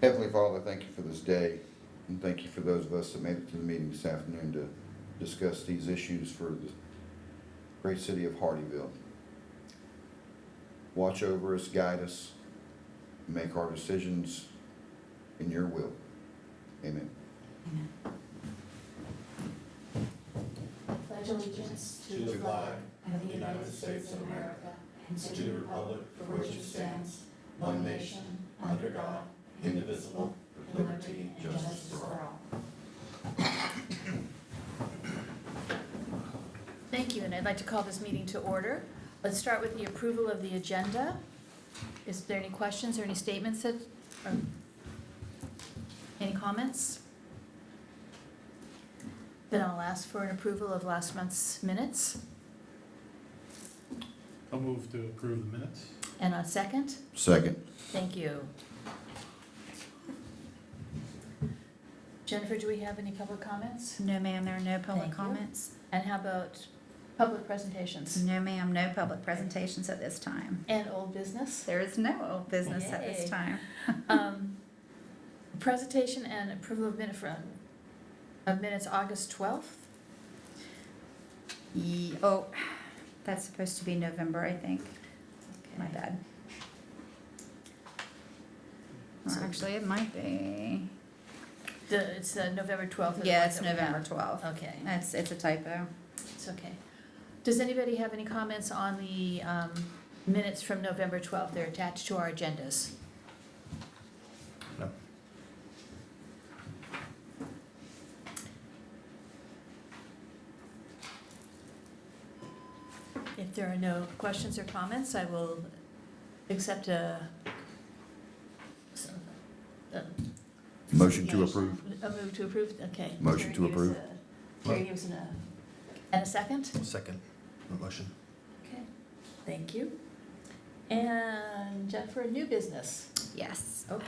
Heavenly Father, thank you for this day, and thank you for those of us that made it to the meeting this afternoon to discuss these issues for the great city of Hardeeville. Watch over us, guide us, and make our decisions in your will. Amen. Pledge allegiance to the flag of the United States of America and to the republic for which it stands, one nation, under God, indivisible, with liberty and justice for all. Thank you, and I'd like to call this meeting to order. Let's start with the approval of the agenda. Is there any questions or any statements or any comments? Then I'll ask for an approval of last month's minutes. I'll move to approve the minutes. And a second? Second. Thank you. Jennifer, do we have any public comments? No, ma'am, there are no public Thank you. comments. And how about public presentations? No, ma'am, no public presentations at this time. And old business? There is no old business at Yay. this time. Presentation and approval of minutes August 12th. Oh, that's supposed to be November, I think. My bad. Well, So- actually, it might be. It's November 12th. Yeah, it's November 12th. Okay, It's a typo. it's okay. Does anybody have any comments on the minutes from November 12th? They're attached to our agendas. No. If there are no questions or comments, I will accept a Motion to approve. A move to approve, okay. Motion to approve. Terry gives and a second? Second motion. Okay, thank you. And Jennifer, new business. Yes. Okay.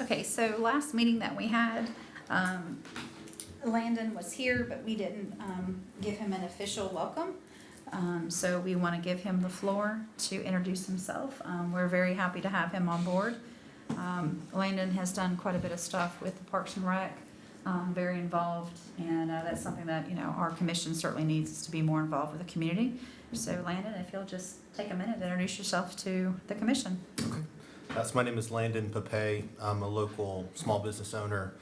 Okay, so last meeting that we had, Landon was here, but we didn't give him an official welcome. So we want to give him the floor to introduce himself. We're very happy to have him on board. Landon has done quite a bit of stuff with the Parks and Rec, very involved, and that's something that, you know, our commission certainly needs to be more involved with the community. So Landon, if you'll just take a minute to introduce yourself to the commission. So my name is Landon Pape. I'm a local small business owner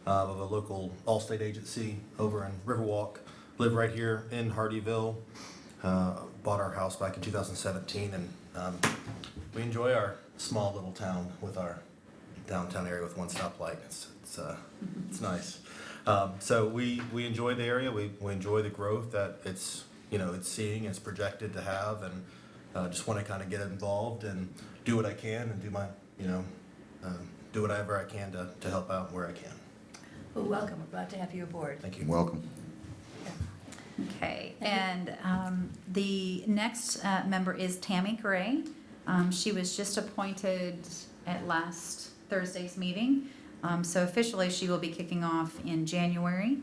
of a local Allstate agency over in Riverwalk. Live right here in Hardeeville. Bought our house back in 2017, and we enjoy our small little town with our downtown area with one stoplight. It's nice. So we enjoy the area. We enjoy the growth that it's seeing, it's projected to have, and just want to kind of get involved and do what I can and do whatever I can to help out where I can. Well, welcome, we're glad to have you aboard. Thank you. Welcome. Okay, and the next member is Tammy Gray. She was just appointed at last Thursday's meeting. So officially, she will be kicking off in January.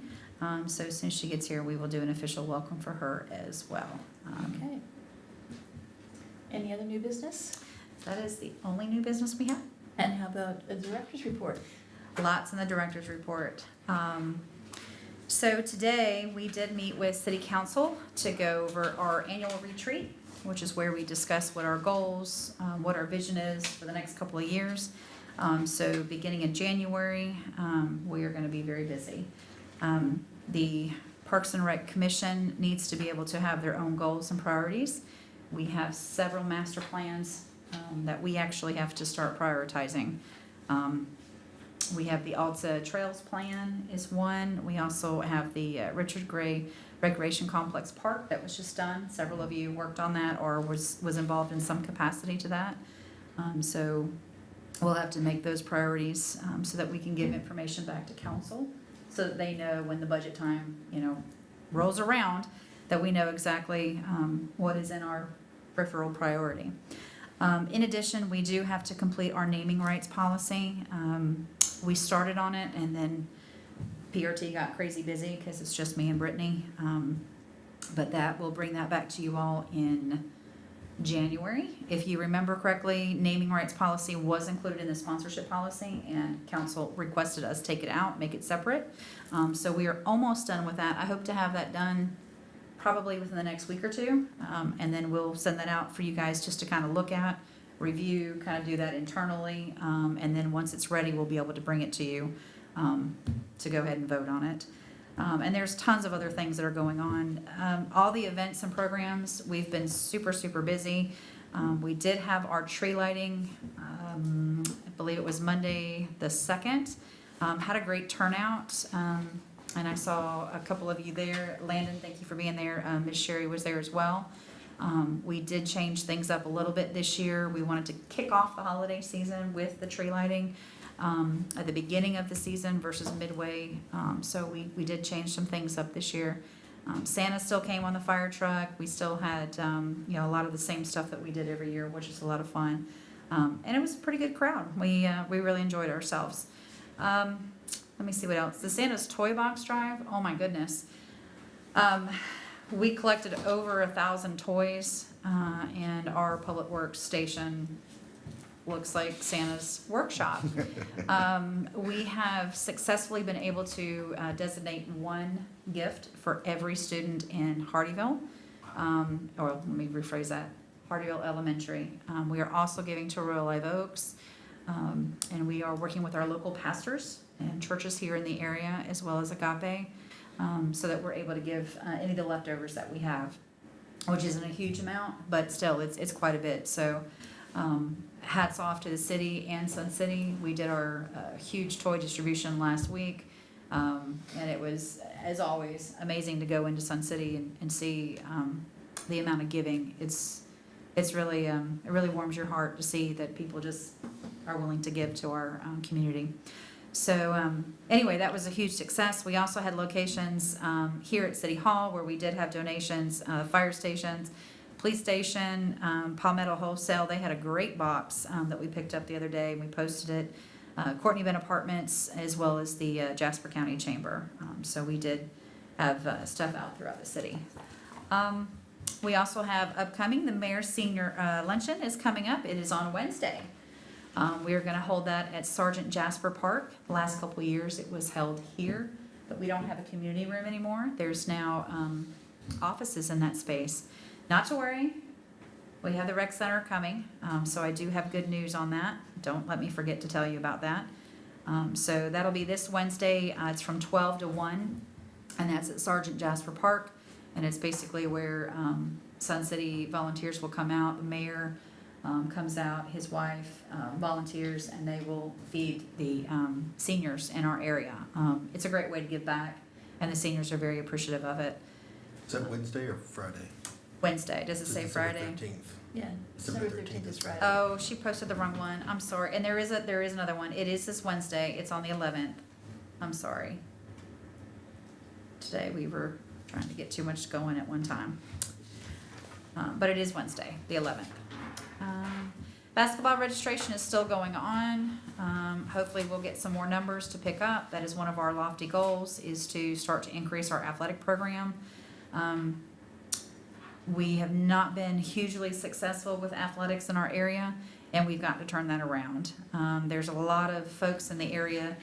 So as soon as she gets here, we will do an official welcome for her as well. Okay. Any other new business? That is the only new business we have. And how about a director's report? Lots in the director's report. So today, we did meet with City Council to go over our annual retreat, which is where we discuss what our goals, what our vision is for the next couple of years. So beginning in January, we are going to be very busy. The Parks and Rec Commission needs to be able to have their own goals and priorities. We have several master plans that we actually have to start prioritizing. We have the Alta Trails Plan is one. We also have the Richard Gray Recreation Complex Park that was just done. Several of you worked on that or was involved in some capacity to that. So we'll have to make those priorities so that we can give information back to council so that they know when the budget time, rolls around, that we know exactly what is in our peripheral priority. In addition, we do have to complete our naming rights policy. We started on it and then PRT got crazy busy because it's just me and Brittany. But we'll bring that back to you all in January. If you remember correctly, naming rights policy was included in the sponsorship policy, and council requested us take it out, make it separate. So we are almost done with that. I hope to have that done probably within the next week or two. And then we'll send that out for you guys just to kind of look at, review, kind of do that internally. And then once it's ready, we'll be able to bring it to you to go ahead and vote on it. And there's tons of other things that are going on. All the events and programs, we've been super, super busy. We did have our tree lighting, I believe it was Monday the 2nd. Had a great turnout. And I saw a couple of you there. Landon, thank you for being there. Ms. Sherry was there as well. We did change things up a little bit this year. We wanted to kick off the holiday season with the tree lighting at the beginning of the season versus midway. So we did change some things up this year. Santa still came on the fire truck. We still had, a lot of the same stuff that we did every year, which is a lot of fun. And it was a pretty good crowd. We really enjoyed ourselves. Let me see what else. The Santa's Toy Box Drive, oh my goodness. We collected over 1,000 toys, and our Public Works station looks like Santa's workshop. We have successfully been able to designate one gift for every student in Hardeeville. Or let me rephrase that, Hardeeville Elementary. We are also giving to Royal Live Oaks, and we are working with our local pastors and churches here in the area, as well as Agape, so that we're able to give any of the leftovers that we have, which isn't a huge amount, but still, it's quite a bit. So hats off to the city and Sun City. We did our huge toy distribution last week, and it was, as always, amazing to go into Sun City and see the amount of giving. It's really, it really warms your heart to see that people just are willing to give to our community. So anyway, that was a huge success. We also had locations here at City Hall where we did have donations, fire stations, police station, Palmetto Wholesale. They had a great box that we picked up the other day, and we posted it. Courtney Bend Apartments, as well as the Jasper County Chamber. So we did have stuff out throughout the city. We also have upcoming, the Mayor's Senior Luncheon is coming up. It is on Wednesday. We are going to hold that at Sergeant Jasper Park. The last couple of years it was held here, but we don't have a community room anymore. There's now offices in that space. Not to worry, we have the rec center coming, so I do have good news on that. Don't let me forget to tell you about that. So that'll be this Wednesday. It's from 12 to 1, and that's at Sergeant Jasper Park, and it's basically where Sun City volunteers will come out. The mayor comes out, his wife volunteers, and they will feed the seniors in our area. It's a great way to give back, and the seniors are very appreciative of it. Is that Wednesday or Friday? Wednesday, does it say December Friday? 13th. Yeah, December December 13th is Friday. Oh, she posted the wrong one, I'm sorry, and there is another one, it is this Wednesday, it's on the 11th, I'm sorry. Today we were trying to get too much going at one time. But it is Wednesday, the 11th. Basketball registration is still going on. Hopefully we'll get some more numbers to pick up. That is one of our lofty goals, is to start to increase our athletic program. We have not been hugely successful with athletics in our area, and we've got to turn that around. There's a lot of folks in the area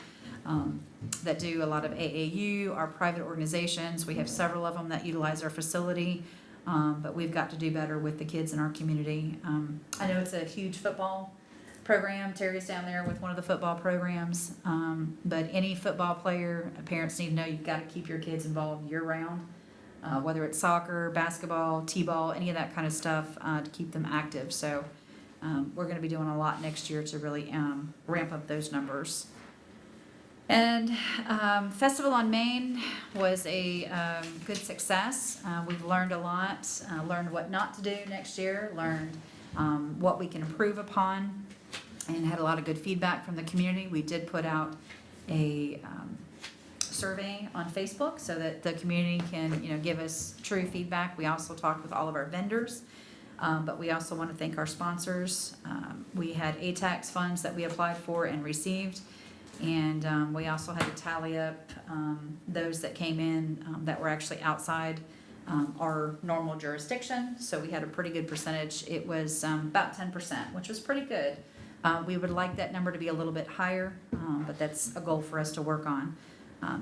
that do a lot of AAU, our private organizations. We have several of them that utilize our facility. But we've got to do better with the kids in our community. I know it's a huge football program. Terry's down there with one of the football programs. But any football player, parents need to know you've got to keep your kids involved year-round, whether it's soccer, basketball, t-ball, any of that kind of stuff, to keep them active. So we're going to be doing a lot next year to really ramp up those numbers. And Festival on Main was a good success. We've learned a lot, learned what not to do next year, learned what we can improve upon, and had a lot of good feedback from the community. We did put out a survey on Facebook so that the community can, give us true feedback. We also talked with all of our vendors, but we also want to thank our sponsors. We had ATAX funds that we applied for and received. And we also had to tally up those that came in that were actually outside our normal jurisdiction, so we had a pretty good percentage. It was about 10%, which was pretty good. We would like that number to be a little bit higher, but that's a goal for us to work on.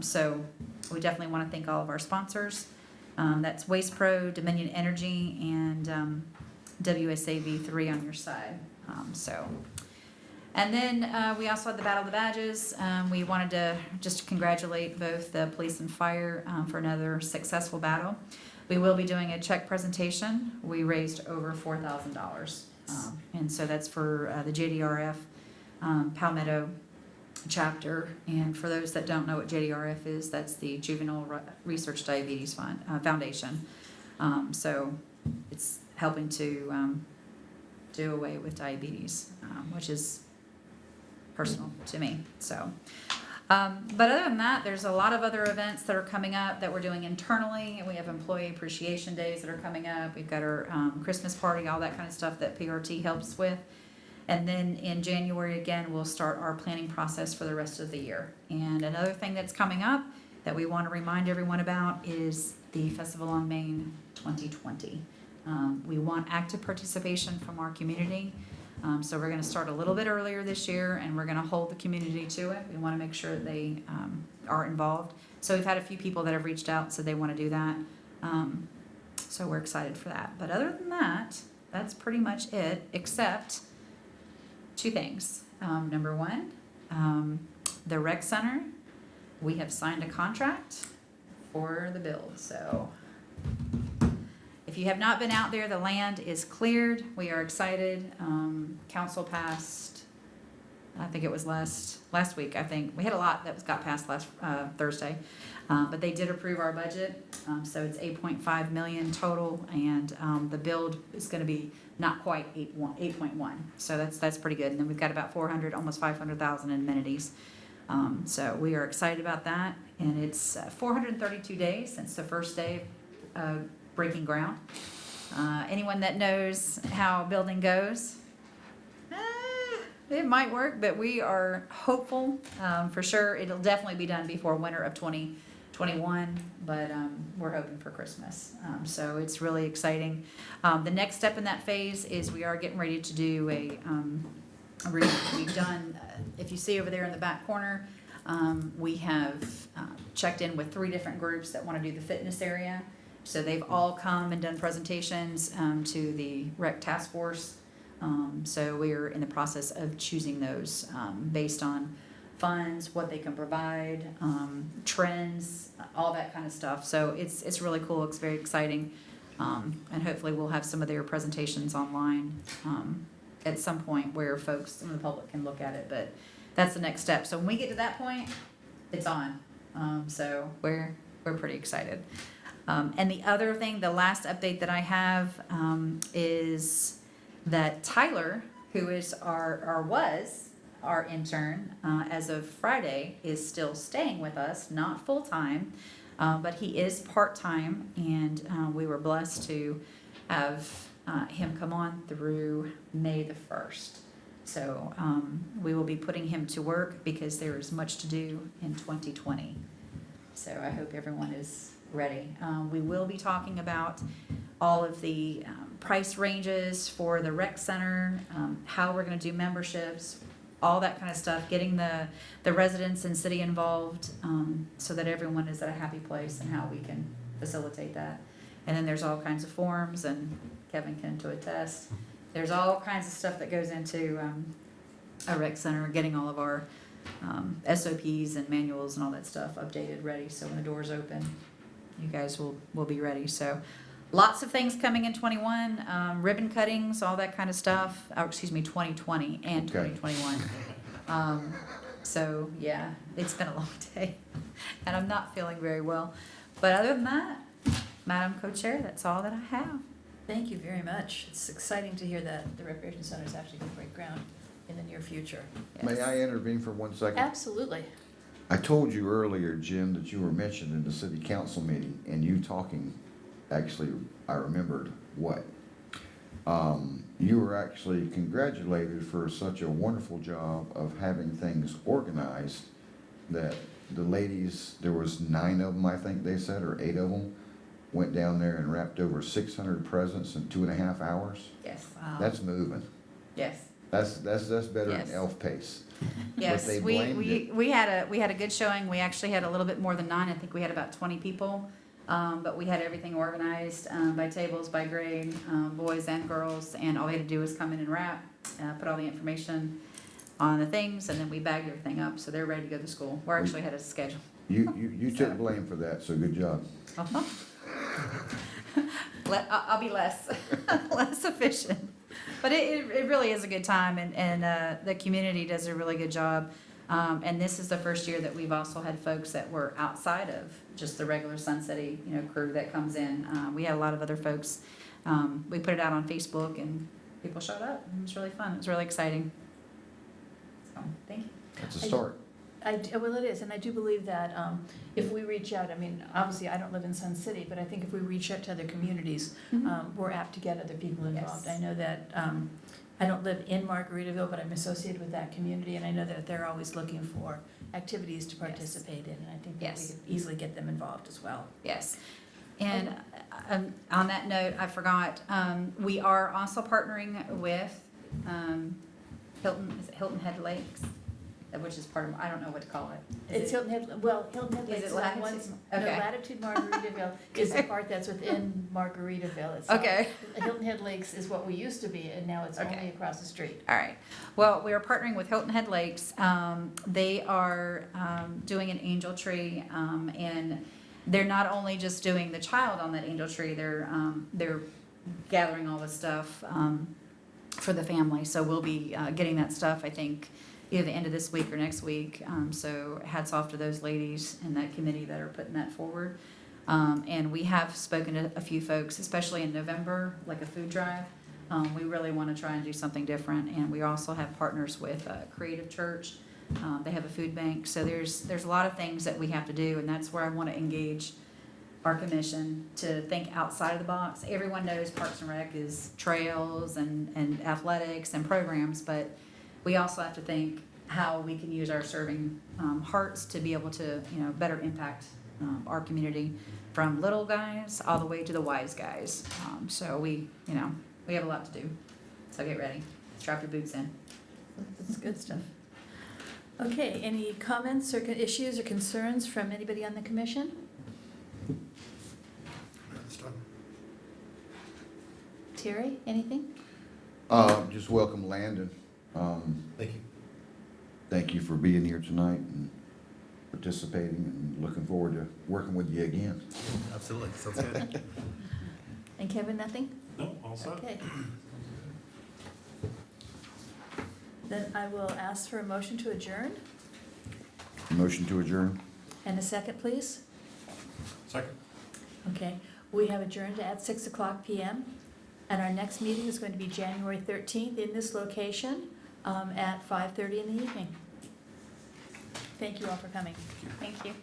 So we definitely want to thank all of our sponsors. That's Waste Pro, Dominion Energy, and WSAV3 on your side. And then we also had the Battle of the Badges. We wanted to just congratulate both the police and fire for another successful battle. We will be doing a check presentation. We raised over $4,000. And so that's for the JDRF Palmetto chapter. And for those that don't know what JDRF is, that's the Juvenile Research Diabetes Foundation. So it's helping to do away with diabetes, which is personal to me. So, but other than that, there's a lot of other events that are coming up that we're doing internally. We have employee appreciation days that are coming up. We've got our Christmas party, all that kind of stuff that PRT helps with. And then in January, again, we'll start our planning process for the rest of the year. And another thing that's coming up that we want to remind everyone about is the Festival on Main 2020. We want active participation from our community. So we're going to start a little bit earlier this year, and we're going to hold the community to it. We want to make sure that they are involved. So we've had a few people that have reached out and said they want to do that. So we're excited for that. But other than that, that's pretty much it, except two things. Number one, the rec center, we have signed a contract for the build. So if you have not been out there, the land is cleared. We are excited. Council passed, I think it was last week, I think. We had a lot that got passed last Thursday. But they did approve our budget. So it's 8.5 million total, and the build is going to be not quite 8.1. So that's pretty good. And then we've got about 400, almost 500,000 in amenities. So we are excited about that. And it's 432 days since the first day of breaking ground. Anyone that knows how building goes, it might work, but we are hopeful for sure. It'll definitely be done before winter of 2021, but we're hoping for Christmas. So it's really exciting. The next step in that phase is we are getting ready to do we've done, if you see over there in the back corner, we have checked in with 3 different groups that want to do the fitness area. So they've all come and done presentations to the rec task force. So we're in the process of choosing those based on funds, what they can provide, trends, all that kind of stuff. So it's really cool. It's very exciting. And hopefully we'll have some of their presentations online at some point where folks, some of the public can look at it. But that's the next step. So when we get to that point, it's on. So we're pretty excited. And the other thing, the last update that I have is that Tyler, who is was our intern as of Friday, is still staying with us, not full-time, but he is part-time, and we were blessed to have him come on through May the 1st. So we will be putting him to work because there is much to do in 2020. So I hope everyone is ready. We will be talking about all of the price ranges for the rec center, how we're going to do memberships, all that kind of stuff, getting the residents and city involved so that everyone is at a happy place, and how we can facilitate that. And then there's all kinds of forms, and Kevin can to attest. There's all kinds of stuff that goes into a rec center, getting all of our SOPs and manuals and all that stuff updated, ready, so when the doors open, you guys will be ready. So lots of things coming in 21, ribbon cuttings, all that kind of stuff. 2020 and 2021. So yeah, it's been a long day, and I'm not feeling very well. But other than that, Madam Co-Chair, that's all that I have. Thank you very much. It's exciting to hear that the Recreation Center is actually going to break ground in the near future. May I intervene for 1 second? Absolutely. I told you earlier, Jim, that you were mentioned in the city council meeting, and you talking, actually, I remembered what. You were actually congratulated for such a wonderful job of having things organized, that the ladies, there was 9 of them, I think they said, or 8 of them, went down there and wrapped over 600 presents in 2.5 hours. Yes. That's moving. Yes. That's better Yes. than elf pace. Yes, they we, blamed we had a good showing. We actually had a little bit more than 9. I think we had about 20 people. But we had everything organized, by tables, by grade, boys and girls, and all we had to do was come in and wrap, put all the information on the things, and then we bagged everything up, so they're ready to go to school. We're actually ahead of schedule. You took blame for that, so good job. Uh-huh. I'll be less, less efficient. But it really is a good time, and the community does a really good job. And this is the first year that we've also had folks that were outside of just the regular Sun City, crew that comes in. We had a lot of other folks. We put it out on Facebook, and people showed up. It was really fun. It was really exciting. So, thank you. That's a start. Well, it is, and I do believe that if we reach out, I mean, obviously, I don't live in Sun City, but I think if we reach out to other communities, we're apt to get other people involved. Yes. I know that, I don't live in Margaritaville, but I'm associated with that community, and I know that they're always looking for activities to participate in, and I think that we Yes. could easily get them involved as well. Yes. And on that note, I forgot, we are also partnering with Hilton Head Lakes, which is part of, I don't know what to call it. It's Hilton Head, Hilton Head Is Lakes it is Latitude? one, no, Okay. Latitude Margaritaville is the part that's within Margaritaville. It's Okay. Hilton Head Lakes is what we used to be, and now it's Okay. only across the street. All right. Well, we are partnering with Hilton Head Lakes. They are doing an angel tree, and they're not only just doing the child on that angel tree. They're gathering all the stuff for the family. So we'll be getting that stuff, I think, either the end of this week or next week. So hats off to those ladies and that committee that are putting that forward. And we have spoken to a few folks, especially in November, like a food drive. We really want to try and do something different. And we also have partners with Creative Church. They have a food bank. So there's a lot of things that we have to do, and that's where I want to engage our commission to think outside of the box. Everyone knows Parks and Rec is trails and athletics and programs, but we also have to think how we can use our serving hearts to be able to, better impact our community, from little guys all the way to the wise guys. So we have a lot to do. So get ready. Strap your boots in. That's good stuff. Okay, any comments or issues or concerns from anybody on the commission? This time. Terry, anything? Just welcome Landon. Thank you. Thank you for being here tonight and participating, and looking forward to working with you again. Absolutely, sounds good. And Kevin, nothing? No, all set. Okay. Then I will ask for a motion to adjourn, Motion to adjourn? and a second, please. Second. Okay, we have adjourned at 6:00 PM, and our next meeting is going to be January 13th in this location at 5:30 in the evening. Thank you all for coming. Thank you.